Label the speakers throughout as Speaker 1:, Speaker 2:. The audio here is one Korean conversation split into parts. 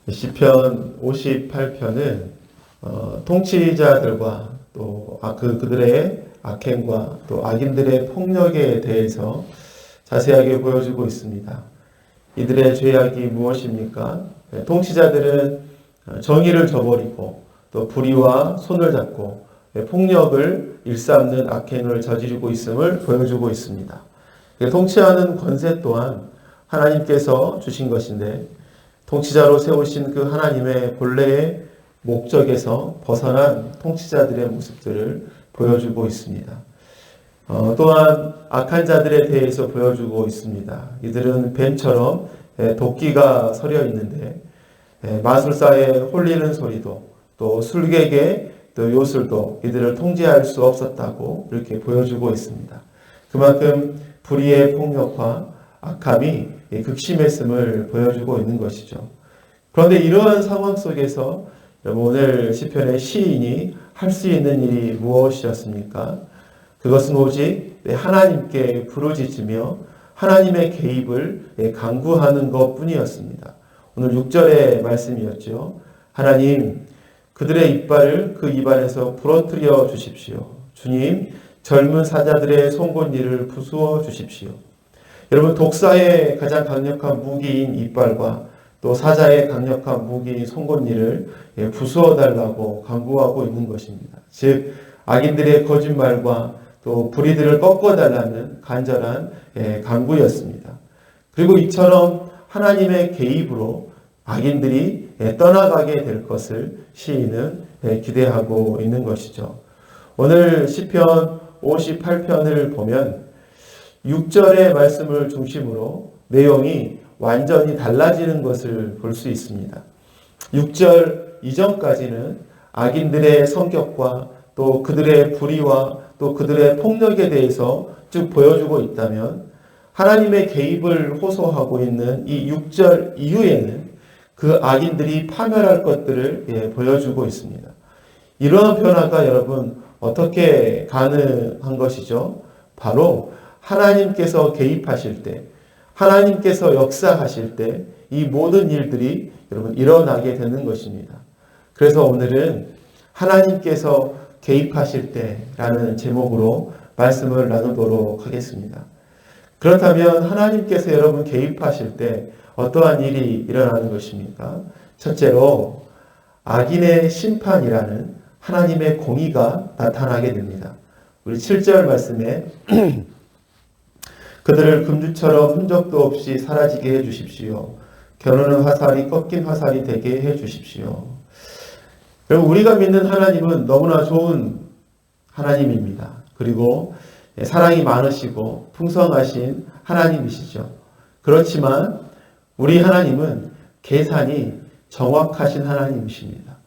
Speaker 1: 시편 58편은 통치자들과 또 그들의 악행과 또 악인들의 폭력에 대해서 자세하게 보여주고 있습니다. 이들의 죄악이 무엇입니까? 통치자들은 정의를 저버리고 또 불의와 손을 잡고 폭력을 일삼는 악행을 저지르고 있음을 보여주고 있습니다. 통치하는 권세 또한 하나님께서 주신 것인데 통치자로 세우신 그 하나님의 본래의 목적에서 벗어난 통치자들의 모습들을 보여주고 있습니다. 또한 악한 자들에 대해서 보여주고 있습니다. 이들은 뱀처럼 도끼가 서려 있는데 마술사의 홀리는 소리도 또 술객의 또 요술도 이들을 통제할 수 없었다고 이렇게 보여주고 있습니다. 그만큼 불의의 폭력과 악함이 극심했음을 보여주고 있는 것이죠. 그런데 이러한 상황 속에서 오늘 시편의 시인이 할 수 있는 일이 무엇이었습니까? 그것은 오직 하나님께 부르짖으며 하나님의 개입을 간구하는 것뿐이었습니다. 오늘 6절의 말씀이었죠. 하나님, 그들의 이빨을 그 입안에서 부러뜨려 주십시오. 주님, 젊은 사자들의 송곳니를 부수어 주십시오. 여러분, 독사의 가장 강력한 무기인 이빨과 또 사자의 강력한 무기인 송곳니를 부수어 달라고 간구하고 있는 것입니다. 즉 악인들의 거짓말과 또 불의들을 꺾어달라는 간절한 간구였습니다. 그리고 이처럼 하나님의 개입으로 악인들이 떠나가게 될 것을 시인은 기대하고 있는 것이죠. 오늘 시편 58편을 보면 6절의 말씀을 중심으로 내용이 완전히 달라지는 것을 볼 수 있습니다. 6절 이전까지는 악인들의 성격과 또 그들의 불의와 또 그들의 폭력에 대해서 쭉 보여주고 있다면 하나님의 개입을 호소하고 있는 이 6절 이후에는 그 악인들이 파멸할 것들을 보여주고 있습니다. 이러한 변화가 여러분 어떻게 가능한 것이죠? 바로 하나님께서 개입하실 때, 하나님께서 역사하실 때 이 모든 일들이 여러분 일어나게 되는 것입니다. 그래서 오늘은 하나님께서 개입하실 때라는 제목으로 말씀을 나누도록 하겠습니다. 그렇다면 하나님께서 여러분 개입하실 때 어떠한 일이 일어나는 것입니까? 첫째로 악인의 심판이라는 하나님의 공의가 나타나게 됩니다. 우리 7절 말씀에 그들을 금주처럼 흔적도 없이 사라지게 해주십시오. 겨누는 화살이 꺾인 화살이 되게 해주십시오. 여러분, 우리가 믿는 하나님은 너무나 좋은 하나님입니다. 그리고 사랑이 많으시고 풍성하신 하나님이시죠. 그렇지만 우리 하나님은 계산이 정확하신 하나님이십니다.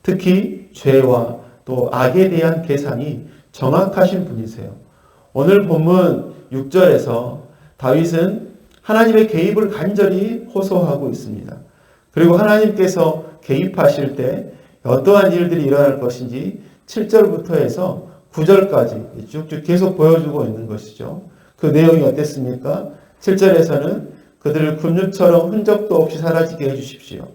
Speaker 1: 특히 죄와 또 악에 대한 계산이 정확하신 분이세요. 오늘 본문 6절에서 다윗은 하나님의 개입을 간절히 호소하고 있습니다. 그리고 하나님께서 개입하실 때 어떠한 일들이 일어날 것인지 7절부터 해서 9절까지 쭉쭉 계속 보여주고 있는 것이죠. 그 내용이 어땠습니까? 7절에서는 그들을 금류처럼 흔적도 없이 사라지게 해주십시오.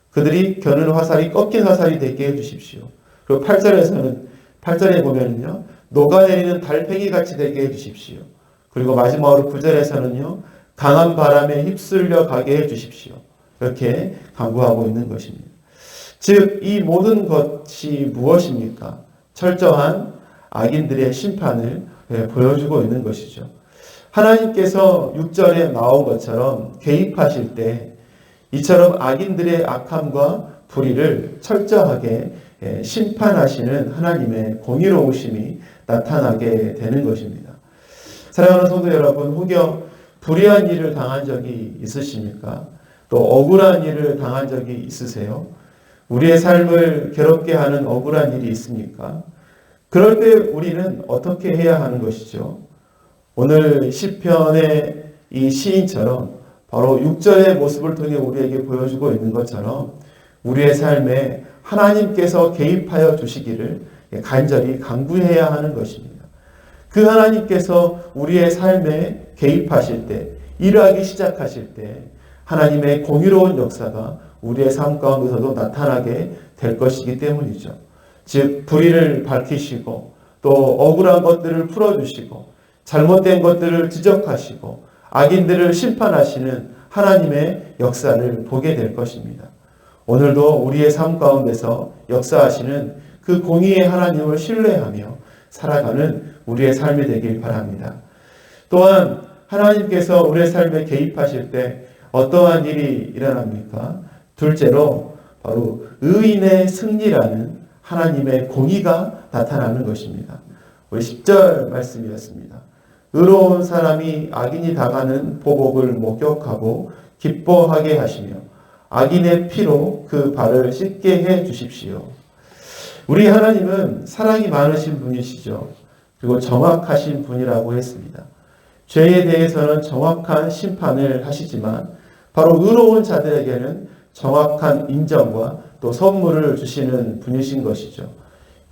Speaker 1: 그들이 겨누는 화살이 꺾인 화살이 되게 해주십시오. 그리고 8절에 보면은요, 녹아내리는 달팽이 같이 되게 해주십시오. 그리고 마지막으로 9절에서는요, 강한 바람에 휩쓸려 가게 해주십시오. 이렇게 간구하고 있는 것입니다. 즉, 이 모든 것이 무엇입니까? 철저한 악인들의 심판을 보여주고 있는 것이죠. 하나님께서 6절에 나온 것처럼 개입하실 때 이처럼 악인들의 악함과 불의를 철저하게 심판하시는 하나님의 공의로우심이 나타나게 되는 것입니다. 사랑하는 성도 여러분, 혹여 불의한 일을 당한 적이 있으십니까? 또 억울한 일을 당한 적이 있으세요? 우리의 삶을 괴롭게 하는 억울한 일이 있습니까? 그럴 때 우리는 어떻게 해야 하는 것이죠? 오늘 시편의 이 시인처럼 바로 6절의 모습을 통해 우리에게 보여주고 있는 것처럼 우리의 삶에 하나님께서 개입하여 주시기를 간절히 간구해야 하는 것입니다. 그 하나님께서 우리의 삶에 개입하실 때, 일하기 시작하실 때 하나님의 공의로운 역사가 우리의 삶 가운데서도 나타나게 될 것이기 때문이죠. 즉 불의를 밝히시고 또 억울한 것들을 풀어주시고 잘못된 것들을 지적하시고 악인들을 심판하시는 하나님의 역사를 보게 될 것입니다. 오늘도 우리의 삶 가운데서 역사하시는 그 공의의 하나님을 신뢰하며 살아가는 우리의 삶이 되길 바랍니다. 또한 하나님께서 우리의 삶에 개입하실 때 어떠한 일이 일어납니까? 둘째로 바로 의인의 승리라는 하나님의 공의가 나타나는 것입니다. 우리 10절 말씀이었습니다. 의로운 사람이 악인이 당하는 보복을 목격하고 기뻐하게 하시며 악인의 피로 그 발을 씻게 해 주십시오. 우리 하나님은 사랑이 많으신 분이시죠. 그리고 정확하신 분이라고 했습니다. 죄에 대해서는 정확한 심판을 하시지만 바로 의로운 자들에게는 정확한 인정과 또 선물을 주시는 분이신 것이죠.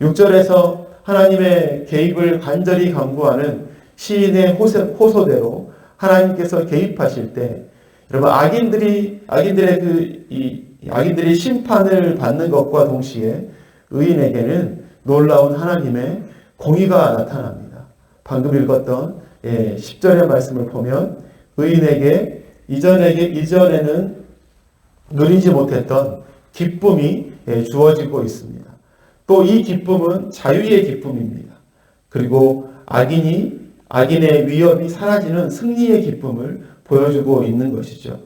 Speaker 1: 6절에서 하나님의 개입을 간절히 간구하는 시인의 호소대로 하나님께서 개입하실 때 여러분 악인들이 심판을 받는 것과 동시에 의인에게는 놀라운 하나님의 공의가 나타납니다. 방금 읽었던 10절의 말씀을 보면 의인에게 이전에는 누리지 못했던 기쁨이 주어지고 있습니다. 또 이 기쁨은 자유의 기쁨입니다. 그리고 악인의 위협이 사라지는 승리의 기쁨을 보여주고 있는 것이죠.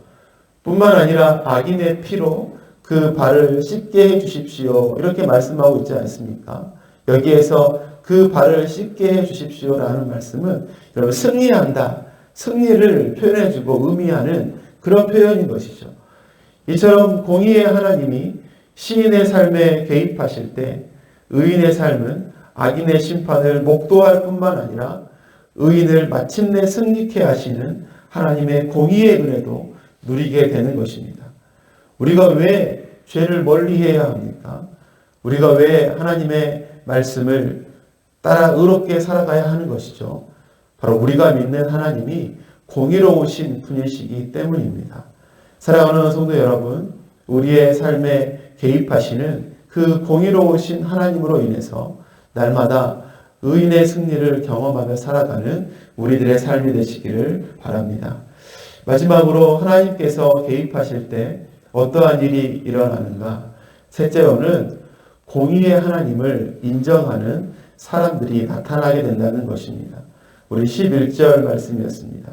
Speaker 1: 뿐만 아니라 악인의 피로 그 발을 씻게 해 주십시오. 이렇게 말씀하고 있지 않습니까? 여기에서 그 발을 씻게 해 주십시오라는 말씀은 여러분 승리한다, 승리를 표현해주고 의미하는 그런 표현인 것이죠. 이처럼 공의의 하나님이 시인의 삶에 개입하실 때 의인의 삶은 악인의 심판을 목도할 뿐만 아니라 의인을 마침내 승리케 하시는 하나님의 공의의 은혜도 누리게 되는 것입니다. 우리가 왜 죄를 멀리해야 합니까? 우리가 왜 하나님의 말씀을 따라 의롭게 살아가야 하는 것이죠. 바로 우리가 믿는 하나님이 공의로우신 분이시기 때문입니다. 사랑하는 성도 여러분, 우리의 삶에 개입하시는 그 공의로우신 하나님으로 인해서 날마다 의인의 승리를 경험하며 살아가는 우리들의 삶이 되시기를 바랍니다. 마지막으로 하나님께서 개입하실 때 어떠한 일이 일어나는가? 셋째로는 공의의 하나님을 인정하는 사람들이 나타나게 된다는 것입니다. 우리 11절 말씀이었습니다.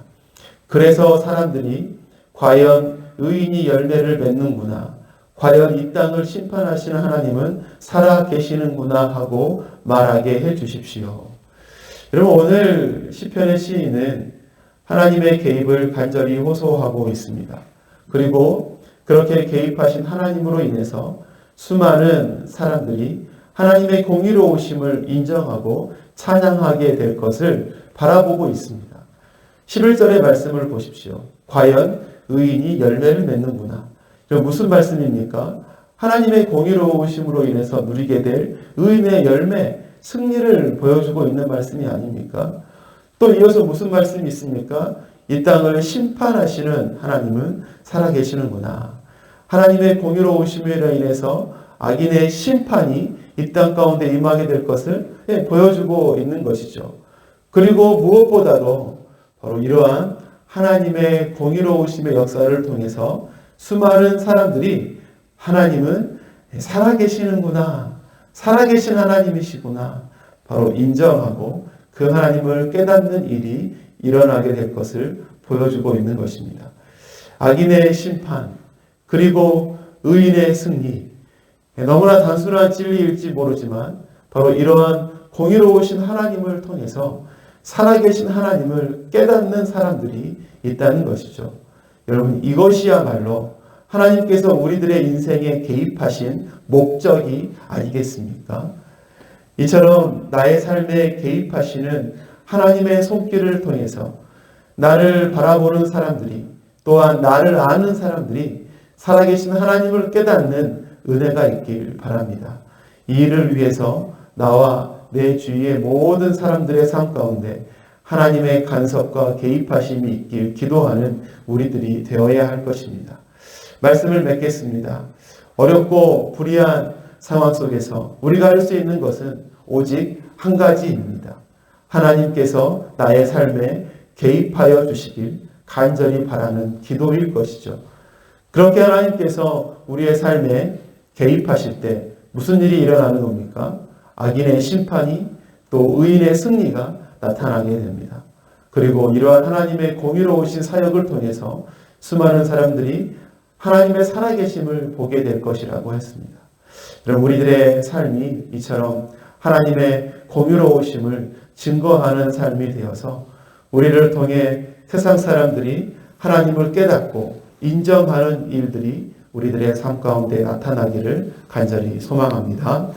Speaker 1: 그래서 사람들이 과연 의인이 열매를 맺는구나, 과연 이 땅을 심판하시는 하나님은 살아 계시는구나 하고 말하게 해 주십시오. 여러분, 오늘 시편의 시인은 하나님의 개입을 간절히 호소하고 있습니다. 그리고 그렇게 개입하신 하나님으로 인해서 수많은 사람들이 하나님의 공의로우심을 인정하고 찬양하게 될 것을 바라보고 있습니다. 11절의 말씀을 보십시오. 과연 의인이 열매를 맺는구나. 무슨 말씀입니까? 하나님의 공의로우심으로 인해서 누리게 될 의인의 열매, 승리를 보여주고 있는 말씀이 아닙니까? 또 이어서 무슨 말씀이 있습니까? 이 땅을 심판하시는 하나님은 살아계시는구나. 하나님의 공의로우심으로 인해서 악인의 심판이 이 땅 가운데 임하게 될 것을 보여주고 있는 것이죠. 그리고 무엇보다도 바로 이러한 하나님의 공의로우심의 역사를 통해서 수많은 사람들이 하나님은 살아계시는구나, 살아계신 하나님이시구나 바로 인정하고 그 하나님을 깨닫는 일이 일어나게 될 것을 보여주고 있는 것입니다. 악인의 심판 그리고 의인의 승리, 너무나 단순한 진리일지 모르지만 바로 이러한 공의로우신 하나님을 통해서 살아계신 하나님을 깨닫는 사람들이 있다는 것이죠. 여러분, 이것이야말로 하나님께서 우리들의 인생에 개입하신 목적이 아니겠습니까? 이처럼 나의 삶에 개입하시는 하나님의 손길을 통해서 나를 바라보는 사람들이, 또한 나를 아는 사람들이 살아계신 하나님을 깨닫는 은혜가 있길 바랍니다. 이 일을 위해서 나와 내 주위의 모든 사람들의 삶 가운데 하나님의 간섭과 개입하심이 있길 기도하는 우리들이 되어야 할 것입니다. 말씀을 맺겠습니다. 어렵고 불의한 상황 속에서 우리가 할 수 있는 것은 오직 한 가지입니다. 하나님께서 나의 삶에 개입하여 주시길 간절히 바라는 기도일 것이죠. 그렇게 하나님께서 우리의 삶에 개입하실 때 무슨 일이 일어나는 겁니까? 악인의 심판이 또 의인의 승리가 나타나게 됩니다. 그리고 이러한 하나님의 공의로우신 사역을 통해서 수많은 사람들이 하나님의 살아계심을 보게 될 것이라고 했습니다. 그럼 우리들의 삶이 이처럼 하나님의 공의로우심을 증거하는 삶이 되어서 우리를 통해 세상 사람들이 하나님을 깨닫고 인정하는 일들이 우리들의 삶 가운데 나타나기를 간절히 소망합니다.